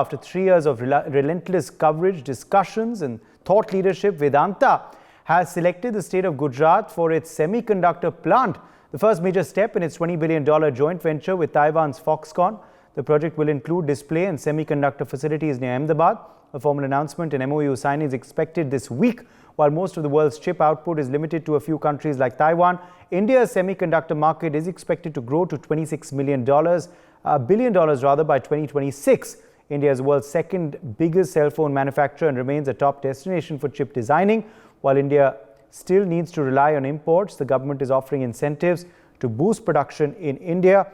After 3 years of relentless coverage, discussions and thought leadership, Vedanta has selected the state of Gujarat for its semiconductor plant, the first major step in its $20 billion joint venture with Taiwan's Foxcon. The project will include display and semiconductor facilities near Ahmedabad. A formal announcement and MOU signing is expected this week. While most of the world's chip output is limited to a few countries like Taiwan, India's semiconductor market is expected to grow to $26 billion by 2026. India is the world's second biggest cell phone manufacturer and remains a top destination for chip designing. While India still needs to rely on imports, the government is offering incentives to boost production in India.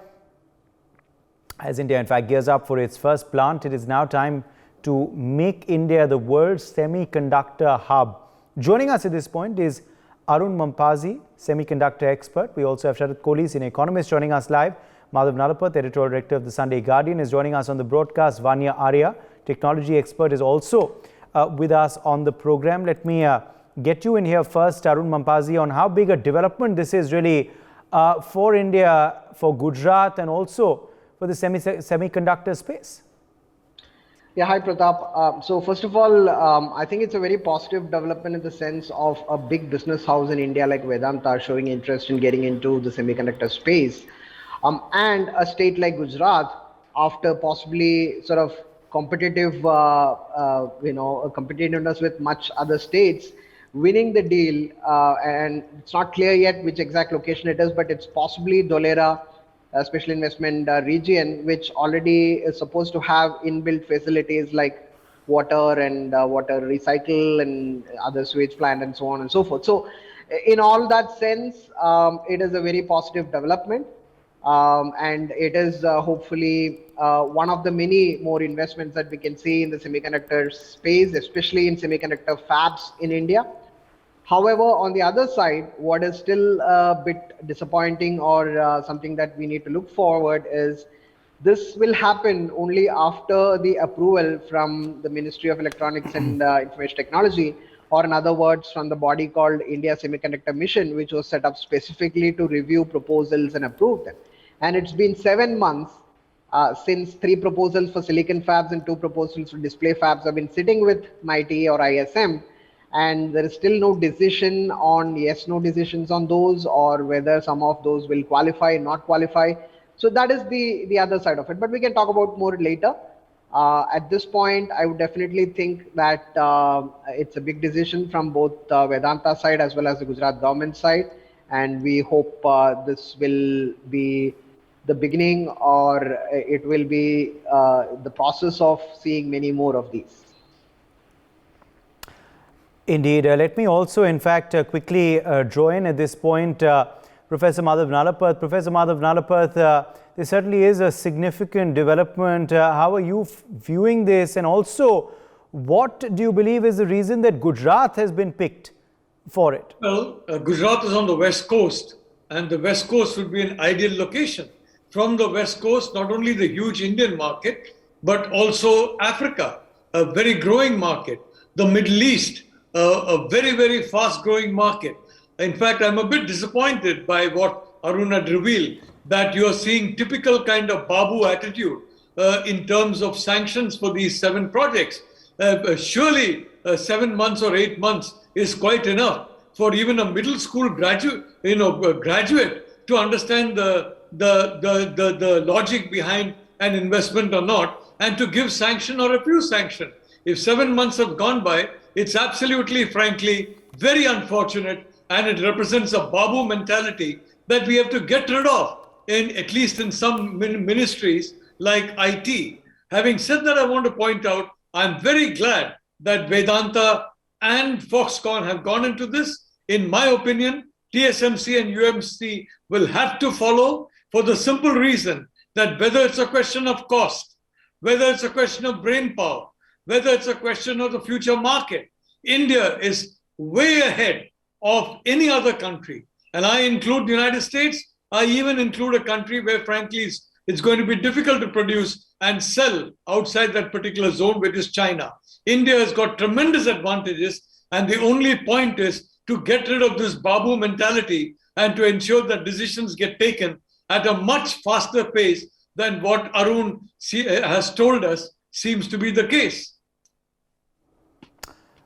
As India, in fact, gears up for its first plant, it is now time to make India the world's semiconductor hub. Joining us at this point is Arun Mampazi, semiconductor expert. We also have Sharat Kohli, senior economist, joining us live. Madhav Nalapath, editorial director of the Sunday Guardian, is joining us on the broadcast. Vanya Arya, technology expert, is also with us on the program. Let me get you in here first, Arun Mampazi, on how big a development this is really for India, for Gujarat, and also for the semiconductor space. Yeah, hi Pratap. So first of all, I think it's a very positive development in the sense of a big business house in India like Vedanta showing interest in getting into the semiconductor space. And a state like Gujarat, after possibly sort of competitive, competitiveness with much other states, winning the deal, and it's not clear yet which exact location it is, but it's possibly Dholera special investment region, which already is supposed to have inbuilt facilities like water and water recycle and other sewage plant and so on and so forth. So in all that sense, it is a very positive development. And it is hopefully one of the many more investments that we can see in the semiconductor space, especially in semiconductor fabs in India. However, on the other side, what is still a bit disappointing or something that we need to look forward is this will happen only after the approval from the Ministry of Electronics and Information Technology, or in other words, from the body called India Semiconductor Mission, which was set up specifically to review proposals and approve them. And it's been 7 months since 3 proposals for silicon fabs and 2 proposals for display fabs have been sitting with MIT or ISM. And there is still no decision on yes-no decisions on those, or whether some of those will qualify, not qualify. So that is the other side of it. But we can talk about more later. At this point, I would definitely think that it's a big decision from both Vedanta side as well as the Gujarat government side. And we hope this will be the beginning, or it will be the process of seeing many more of these. Indeed. Let me also, in fact, quickly draw in at this point Professor Madhav Nalapath. Professor Madhav Nalapath, there certainly is a significant development. How are you viewing this? And also, what do you believe is the reason that Gujarat has been picked for it? Well, Gujarat is on the west coast, and the west coast would be an ideal location. From the west coast, not only the huge Indian market, but also Africa, a very growing market, the Middle East, a very, very fast growing market. In fact, I'm a bit disappointed by what Arun had revealed, that you are seeing typical kind of Babu attitude in terms of sanctions for these 7 projects. Surely 7 months or 8 months is quite enough for even a middle school graduate to understand the logic behind an investment or not, and to give sanction or refuse sanction. If 7 months have gone by, it's absolutely, frankly, very unfortunate, and it represents a Babu mentality that we have to get rid of, at least in some ministries like IT. Having said that, I want to point out, I'm very glad that Vedanta and Foxconn have gone into this. In my opinion, TSMC and UMC will have to follow, for the simple reason that whether it's a question of cost, whether it's a question of brain power, whether it's a question of the future market, India is way ahead of any other country. And I include the United States. I even include a country where, frankly, it's going to be difficult to produce and sell outside that particular zone, which is China. India has got tremendous advantages. And the only point is to get rid of this Babu mentality and to ensure that decisions get taken at a much faster pace than what Arun has told us seems to be the case.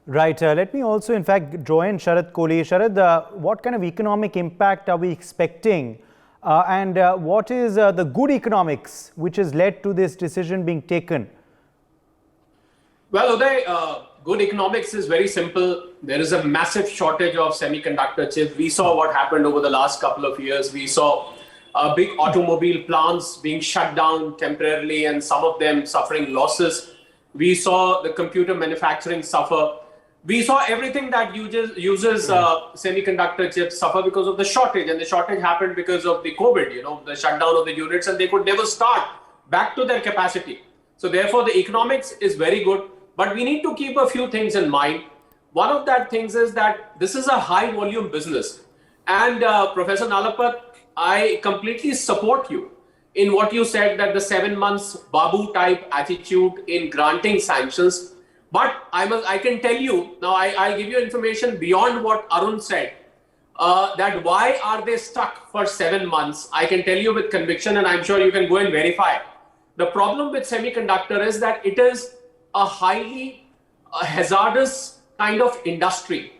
Right. Let me also, in fact, join Sharad Kohli. Sharad, what kind of economic impact are we expecting? And what is the good economics which has led to this decision being taken? Well, Uday, good economics is very simple. There is a massive shortage of semiconductor chips. We saw what happened over the last couple of years. We saw big automobile plants being shut down temporarily and some of them suffering losses. We saw the computer manufacturing suffer. We saw everything that uses semiconductor chips suffer because of the shortage. And the shortage happened because of the COVID, the shutdown of the units, and they could never start back to their capacity. So therefore, the economics is very good. But we need to keep a few things in mind. One of that things is that this is a high volume business. And Professor Nalapat, I completely support you in what you said, that the 7 months Babu type attitude in granting sanctions. But I can tell you, now I'll give you information beyond what Arun said, that why are they stuck for 7 months? I can tell you with conviction, and I'm sure you can go and verify. The problem with semiconductor is that it is a highly hazardous kind of industry.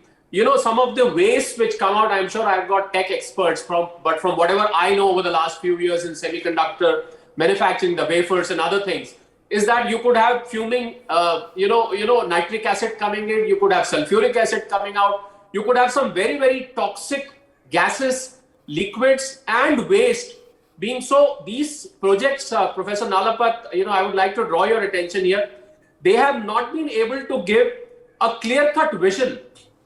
Some of the wastes which come out, I'm sure I've got tech experts but from whatever I know over the last few years in semiconductor manufacturing, the wafers and other things, is that you could have fuming, nitric acid coming in, you could have sulfuric acid coming out, you could have some very, very toxic gases, liquids and waste being. So these projects, Professor Nalapat, I would like to draw your attention here. They have not been able to give a clear-cut vision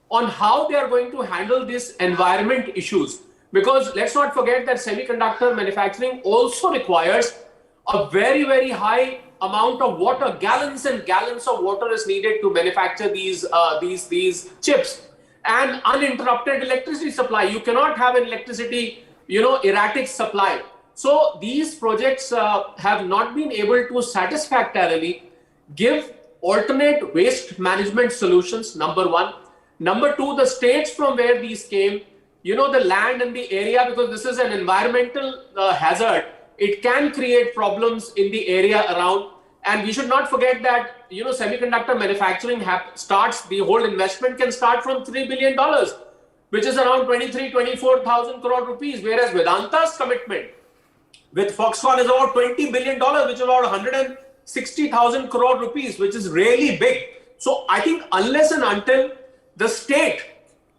on how they are going to handle these environment issues. Because let's not forget that semiconductor manufacturing also requires a very, very high amount of water. Gallons and gallons of water is needed to manufacture these chips. And uninterrupted electricity supply. You cannot have an electricity, erratic supply. So these projects have not been able to satisfactorily give alternate waste management solutions, number one. Number two, the states from where these came, the land and the area, because this is an environmental hazard, it can create problems in the area around. And we should not forget that, semiconductor manufacturing the whole investment can start from $3 billion, which is around 24,000 crore rupees, whereas Vedanta's commitment with Foxcon is about $20 billion, which is about 160,000 crore rupees, which is really big. So I think unless and until the state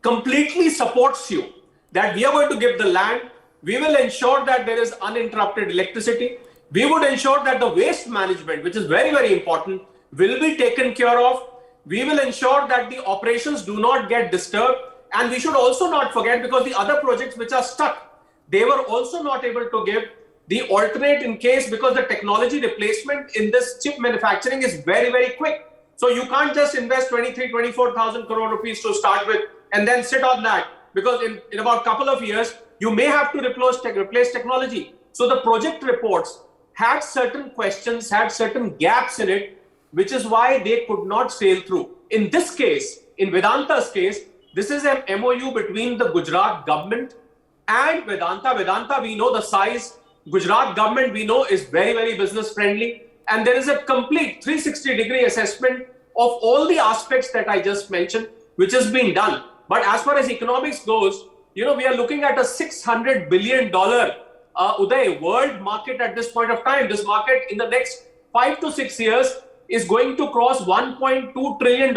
completely supports you, that we are going to give the land, we will ensure that there is uninterrupted electricity. We would ensure that the waste management, which is very, very important, will be taken care of. We will ensure that the operations do not get disturbed. And we should also not forget, because the other projects which are stuck, they were also not able to give the alternate in case, because the technology replacement in this chip manufacturing is very, very quick. So you can't just invest 24,000 crore rupees to start with and then sit on that, because in about a couple of years, you may have to replace technology. So the project reports had certain questions, had certain gaps in it, which is why they could not sail through. In this case, in Vedanta's case, this is an MOU between the Gujarat government and Vedanta. Vedanta, we know the size. Gujarat government, we know, is very, very business friendly. And there is a complete 360-degree assessment of all the aspects that I just mentioned, which has been done. But as far as economics goes, we are looking at a $600 billion Uday, world market at this point of time. This market in the next 5 to 6 years is going to cross $1.2 trillion.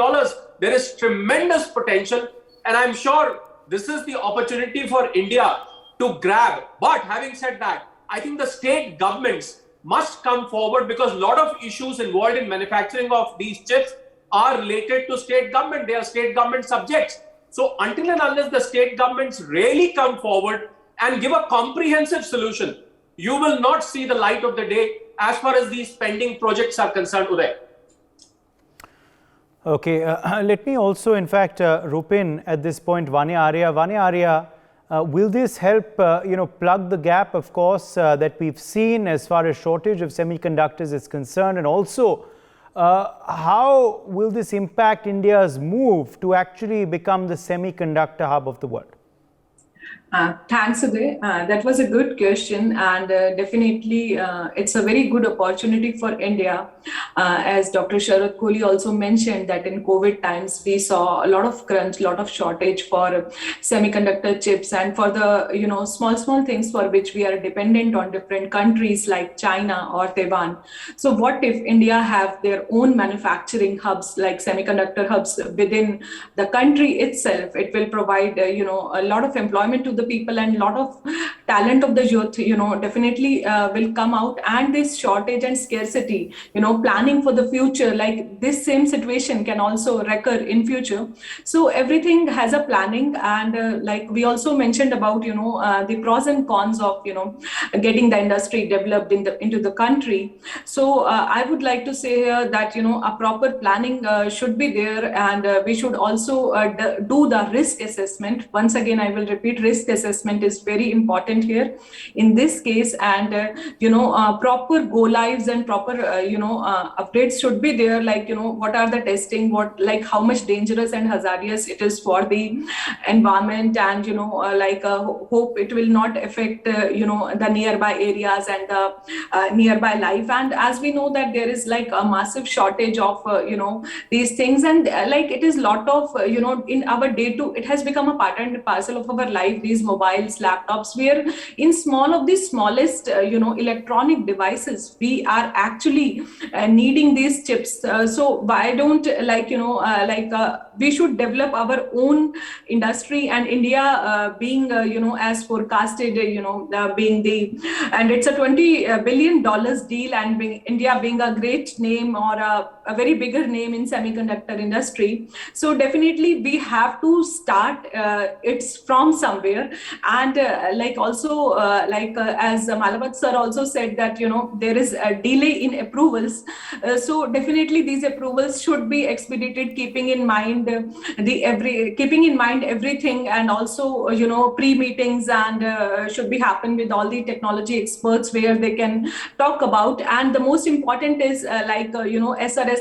There is tremendous potential. And I'm sure this is the opportunity for India to grab. But having said that, I think the state governments must come forward, because a lot of issues involved in manufacturing of these chips are related to state government. They are state government subjects. So until and unless the state governments really come forward and give a comprehensive solution, you will not see the light of the day as far as these pending projects are concerned, Uday. Okay, let me also, in fact, rope in at this point Vanya Arya. Vanya Arya, will this help, plug the gap, of course, that we've seen as far as shortage of semiconductors is concerned? And also, how will this impact India's move to actually become the semiconductor hub of the world? Thanks, Uday. That was a good question, and definitely it's a very good opportunity for India. As Dr. Sharad Kohli also mentioned, that in COVID times we saw a lot of crunch, lot of shortage for semiconductor chips, and for the small things for which we are dependent on different countries like China or Taiwan. So, what if India have their own manufacturing hubs, like semiconductor hubs within the country itself? It will provide a lot of employment to the people, and a lot of talent of the youth definitely will come out. And this shortage and scarcity, planning for the future, like this same situation can also recur in future. So everything has a planning, and like we also mentioned about the pros and cons of getting the industry developed into the country. So I would like to say that a proper planning should be there, and we should also do the risk assessment. Once again, I will repeat, risk assessment is very important here in this case, and proper go lives and proper updates should be there, like what are the testing, what, like how much dangerous and hazardous it is for the environment, and hope it will not affect the nearby areas and the nearby life. And as we know that there is like a massive shortage of these things, and like it is lot of in our day to, it has become a part and parcel of our life, these mobiles, laptops, where in small of the smallest electronic devices we are actually needing these chips. So why don't we should develop our own industry, and India being as forecasted being the, and it's a $20 billion deal, and India being a great name, or a very bigger name in semiconductor industry. So definitely we have to start it's from somewhere. And as Malabat sir also said that there is a delay in approvals. So definitely these approvals should be expedited, keeping in mind everything, and also pre-meetings and should be happen with all the technology experts where they can talk about. And the most important is SRS,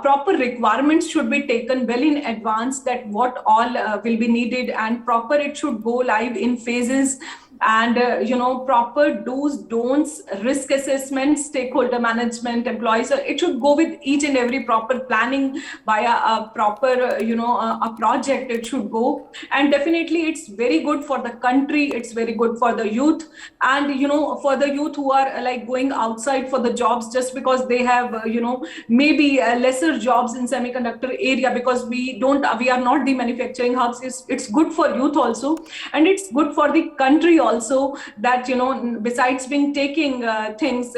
proper requirements should be taken well in advance, that what all will be needed, and proper it should go live in phases, and proper do's, don'ts, risk assessment, stakeholder management, employees, it should go with each and every proper planning via a proper a project it should go. And definitely it's very good for the country, it's very good for the youth, and for the youth who are going outside for the jobs, just because they have maybe lesser jobs in semiconductor area, because we are not the manufacturing hubs. It's good for youth also, and it's good for the country also, that besides being taking things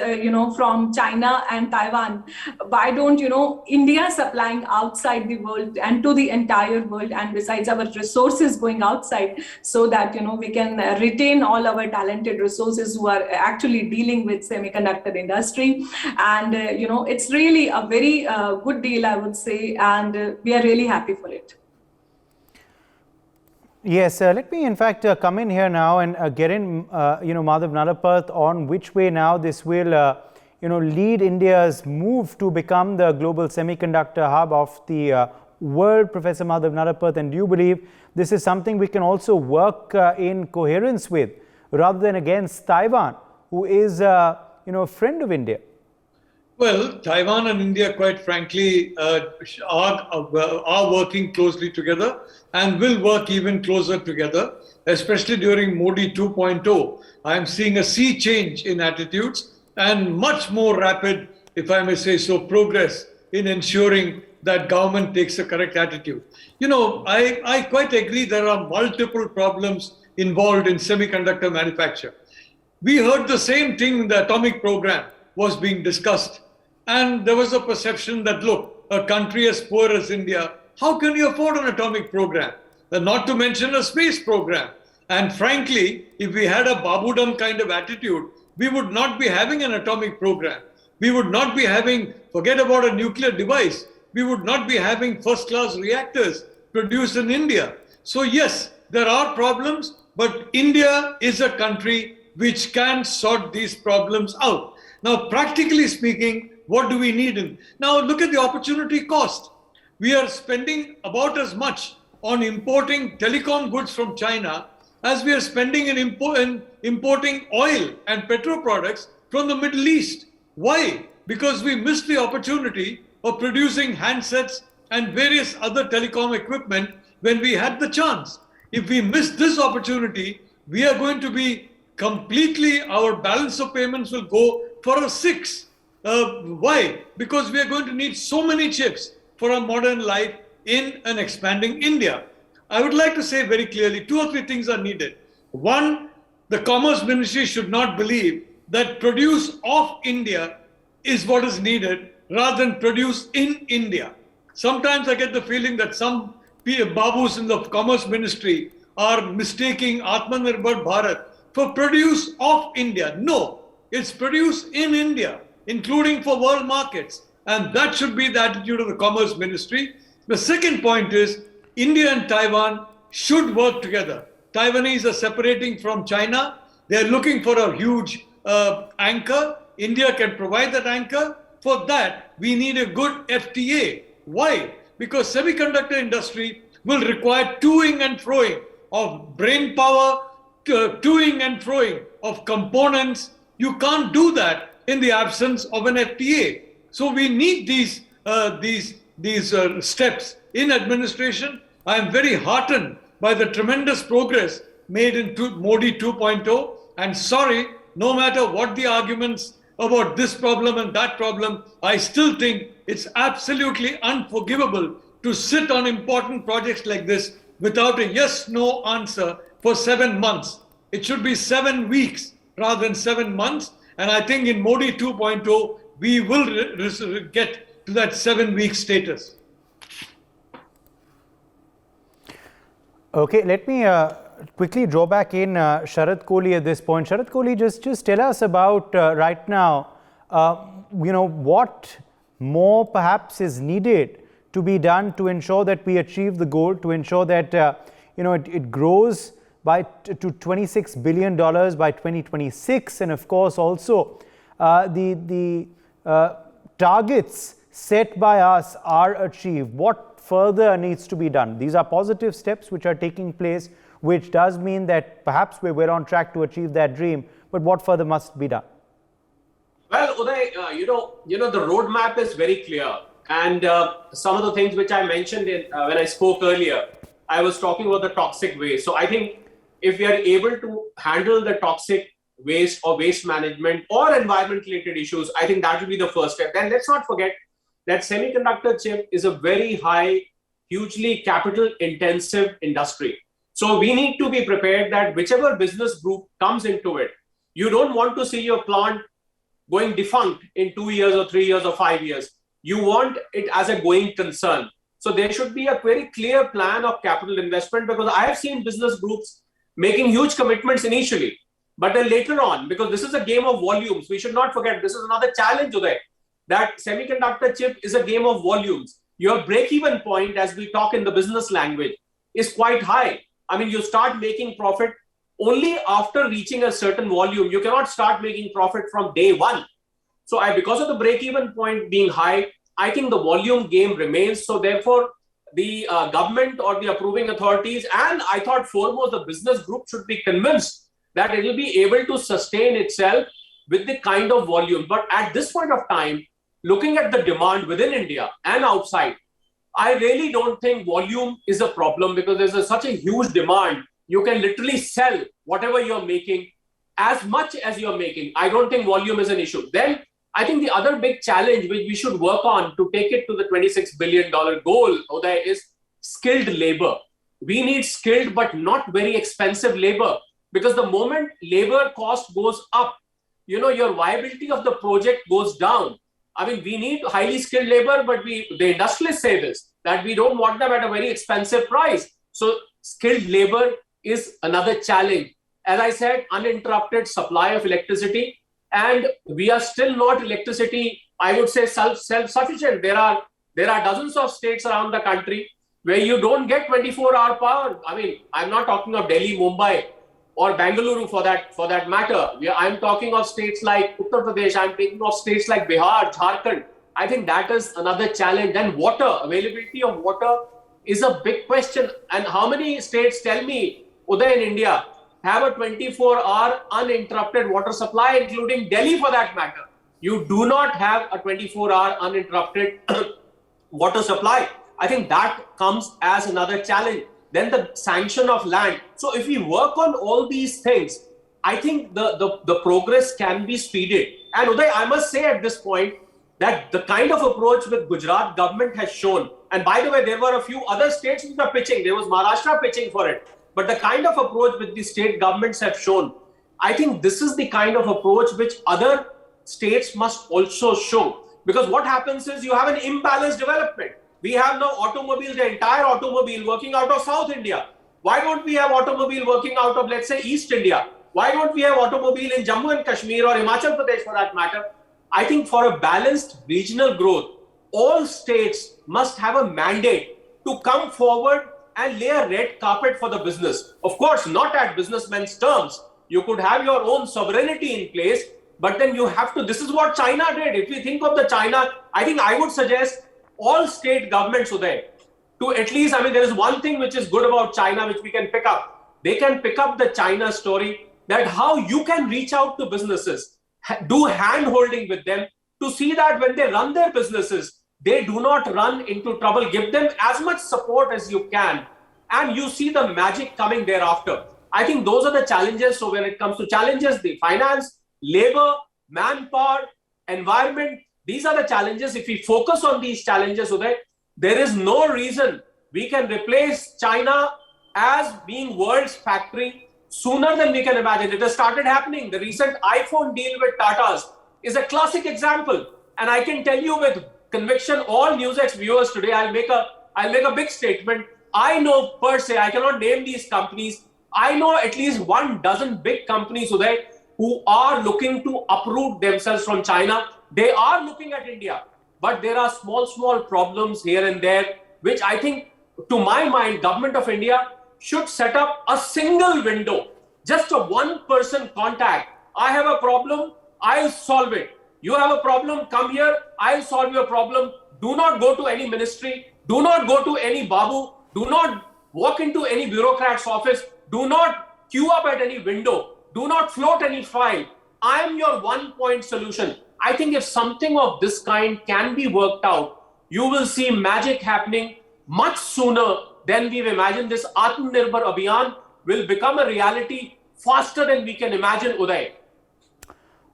from China and Taiwan, why don't India supplying outside the world and to the entire world, and besides our resources going outside, so that we can retain all our talented resources who are actually dealing with semiconductor industry. And it's really a very good deal, I would say, and we are really happy for it. Yes, let me in fact come in here now and get in, Madhav Nalapath, on which way now this will, lead India's move to become the global semiconductor hub of the world, Professor Madhav Nalapath. And do you believe this is something we can also work in coherence with, rather than against Taiwan, who is, a friend of India? Well, Taiwan and India, quite frankly, are working closely together and will work even closer together, especially during Modi 2.0. I am seeing a sea change in attitudes and much more rapid, if I may say so, progress in ensuring that government takes a correct attitude. I quite agree there are multiple problems involved in semiconductor manufacture. We heard the same thing in the atomic program was being discussed. And there was a perception that, look, a country as poor as India, how can you afford an atomic program? Not to mention a space program. And frankly, if we had a Babudam kind of attitude, we would not be having an atomic program. We would not be having, forget about a nuclear device, we would not be having first-class reactors produced in India. So yes, there are problems, but India is a country which can sort these problems out. Now, practically speaking, what do we need? Now, look at the opportunity cost. We are spending about as much on importing telecom goods from China as we are spending in importing oil and petro products from the Middle East. Why? Because we missed the opportunity of producing handsets and various other telecom equipment when we had the chance. If we miss this opportunity, we are going to be completely, our balance of payments will go for a 6. Why? Because we are going to need so many chips for a modern life in an expanding India. I would like to say very clearly, 2 or 3 things are needed. One, the Commerce Ministry should not believe that produce of India is what is needed rather than produce in India. Sometimes I get the feeling that some babus in the Commerce Ministry are mistaking Atmanirbhar Bharat for produce of India. No, it's produce in India, including for world markets. And that should be the attitude of the Commerce Ministry. The second point is India and Taiwan should work together. Taiwanese are separating from China. They're looking for a huge anchor. India can provide that anchor. For that, we need a good FTA. Why? Because semiconductor industry will require toing and froing of brain power, toing and froing of components. You can't do that in the absence of an FTA. So we need these steps in administration. I am very heartened by the tremendous progress made in Modi 2.0. And sorry, no matter what the arguments about this problem and that problem, I still think it's absolutely unforgivable to sit on important projects like this without a yes-no answer for 7 months. It should be 7 weeks rather than 7 months. And I think in Modi 2.0, we will get to that 7-week status. Okay, let me quickly draw back in Sharad Kohli at this point. Sharad Kohli, just tell us about right now, what more perhaps is needed to be done to ensure that we achieve the goal, to ensure that it grows to $26 billion by 2026, and of course also the targets set by us are achieved. What further needs to be done? These are positive steps which are taking place, which does mean that perhaps we're on track to achieve that dream, but what further must be done? Well, Uday, the roadmap is very clear. And some of the things which I mentioned when I spoke earlier, I was talking about the toxic waste. So I think if we are able to handle the toxic waste or waste management or environment related issues, I think that will be the first step. Then let's not forget that semiconductor chip is a very high, hugely capital intensive industry. So we need to be prepared that whichever business group comes into it, you don't want to see your plant going defunct in 2 years or 3 years or 5 years. You want it as a going concern. So there should be a very clear plan of capital investment, because I have seen business groups making huge commitments initially, but then later on, because this is a game of volumes, we should not forget, this is another challenge today, that semiconductor chip is a game of volumes. Your break-even point, as we talk in the business language, is quite high. I mean, you start making profit only after reaching a certain volume. You cannot start making profit from day one. So because of the break-even point being high, I think the volume game remains. So therefore, the government or the approving authorities, and I thought foremost the business group, should be convinced that it will be able to sustain itself with the kind of volume. But at this point of time, looking at the demand within India and outside, I really don't think volume is a problem, because there's such a huge demand. You can literally sell whatever you're making as much as you're making. I don't think volume is an issue. Then I think the other big challenge which we should work on to take it to the $26 billion goal, Uday, is skilled labor. We need skilled but not very expensive labor, because the moment labor cost goes up, your viability of the project goes down. I mean, we need highly skilled labor, but the industrialists say this, that we don't want them at a very expensive price. So skilled labor is another challenge. As I said, uninterrupted supply of electricity. And we are still not electricity, I would say, self-sufficient. There are dozens of states around the country where you don't get 24-hour power. I mean, I'm not talking of Delhi, Mumbai, or Bengaluru for that matter. I'm talking of states like Uttar Pradesh. I'm thinking of states like Bihar, Jharkhand. I think that is another challenge. Then water, availability of water is a big question. And how many states, tell me, Uday, in India, have a 24-hour uninterrupted water supply, including Delhi for that matter. You do not have a 24-hour uninterrupted water supply. I think that comes as another challenge. Then the sanction of land. So if we work on all these things, I think the progress can be speeded. And Uday, I must say at this point that the kind of approach that Gujarat government has shown, and by the way, there were a few other states which were pitching. There was Maharashtra pitching for it. But the kind of approach which the state governments have shown, I think this is the kind of approach which other states must also show. Because what happens is you have an imbalanced development. We have now automobiles, the entire automobile working out of South India. Why don't we have automobile working out of, let's say, East India? Why don't we have automobile in Jammu and Kashmir or Himachal Pradesh for that matter? I think for a balanced regional growth, all states must have a mandate to come forward and lay a red carpet for the business. Of course, not at businessmen's terms. You could have your own sovereignty in place, but then you have to, this is what China did. If we think of the China, I think I would suggest all state governments Uday, to at least, I mean, there is one thing which is good about China, which we can pick up. They can pick up the China story, that how you can reach out to businesses, do hand-holding with them to see that when they run their businesses, they do not run into trouble. Give them as much support as you can, and you see the magic coming thereafter. I think those are the challenges. So when it comes to challenges, the finance, labor, manpower, environment, these are the challenges. If we focus on these challenges, Uday, there is no reason we can replace China as being world's factory sooner than we can imagine. It has started happening. The recent iPhone deal with Tata's is a classic example. And I can tell you with conviction, all NewsX viewers today, I'll make a big statement. I know per se, I cannot name these companies. I know at least 12 big companies today who are looking to uproot themselves from China. They are looking at India, but there are small problems here and there, which I think, to my mind, Government of India should set up a single window, just a one-person contact. I have a problem, I'll solve it. You have a problem, come here, I'll solve your problem. Do not go to any ministry, do not go to any babu, do not walk into any bureaucrat's office, do not queue up at any window, do not float any file. I am your one-point solution. I think if something of this kind can be worked out, you will see magic happening much sooner than we've imagined. This Atmanirbhar Abhiyan will become a reality faster than we can imagine, Uday.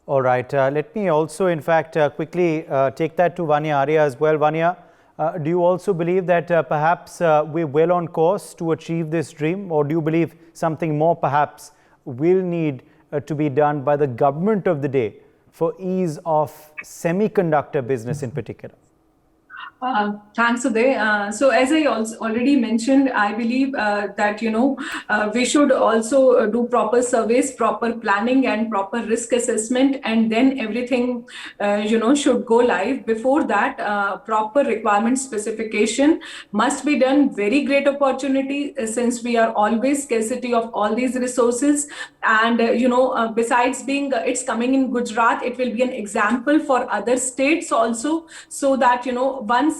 All right. Let me also, in fact, quickly take that to Vanya Arya as well. Vanya, do you also believe that perhaps we're well on course to achieve this dream, or do you believe something more perhaps will need to be done by the government of the day for ease of semiconductor business in particular? Thanks, Uday. So as I also already mentioned, I believe that, we should also do proper surveys, proper planning and proper risk assessment, and then everything, should go live. Before that, proper requirement specification must be done. Very great opportunity since we are always scarcity of all these resources. And, besides being, it's coming in Gujarat, it will be an example for other states also, so that, once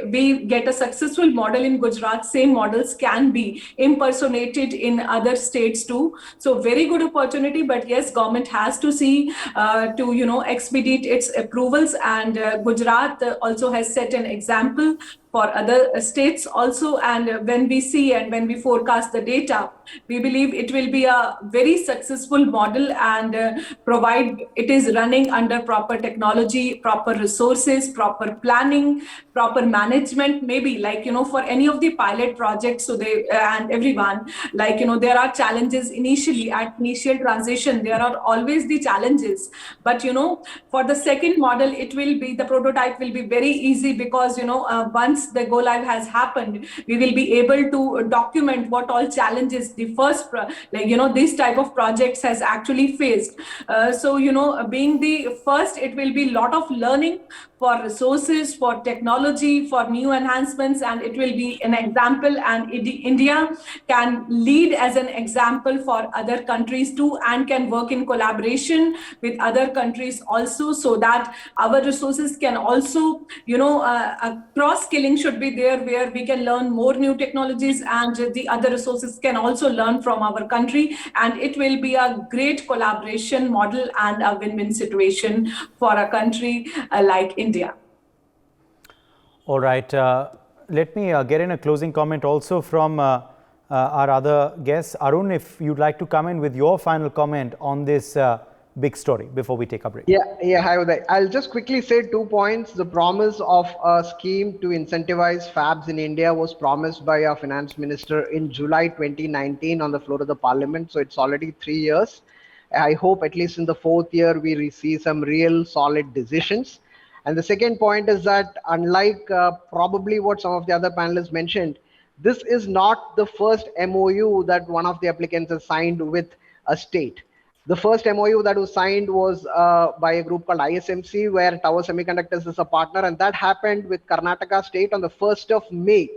we get a successful model in Gujarat, same models can be impersonated in other states too. So very good opportunity, but yes, government has to see to expedite its approvals, and Gujarat also has set an example for other states also. And when we see and when we forecast the data, we believe it will be a very successful model, and provide it is running under proper technology, proper resources, proper planning, proper management. Maybe like, for any of the pilot projects, so they and everyone, like, there are challenges initially at initial transition. There are always the challenges, but for the second model, it will be, the prototype will be very easy, because once the go live has happened, we will be able to document what all challenges the first this type of projects has actually faced. So being the first, it will be lot of learning for resources, for technology, for new enhancements, and it will be an example. And India can lead as an example for other countries too, and can work in collaboration with other countries also, so that our resources can also, cross-skilling link should be there where we can learn more new technologies and the other resources can also learn from our country. And it will be a great collaboration model and a win-win situation for a country like India. All right. Let me get in a closing comment also from our other guests. Arun, if you'd like to come in with your final comment on this big story before we take a break. Hi, Uday. I'll just quickly say 2 points. The promise of a scheme to incentivize fabs in India was promised by our finance minister in July 2019 on the floor of the parliament. So it's already 3 years. I hope at least in the 4th year, we see some real solid decisions. And the second point is that unlike probably what some of the other panelists mentioned, this is not the first MOU that one of the applicants has signed with a state. The first MOU that was signed was by a group called ISMC, where Tower Semiconductors is a partner, and that happened with Karnataka state on the 1st of May.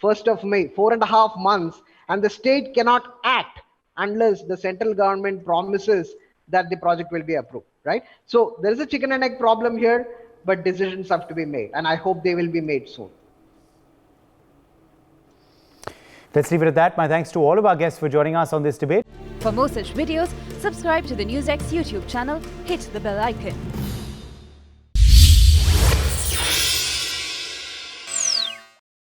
4.5 months, and the state cannot act unless the central government promises that the project will be approved, right? So there is a chicken and egg problem here, but decisions have to be made, and I hope they will be made soon. Let's leave it at that. My thanks to all of our guests for joining us on this debate. For more such videos, subscribe to the NewsX YouTube channel, hit the bell icon.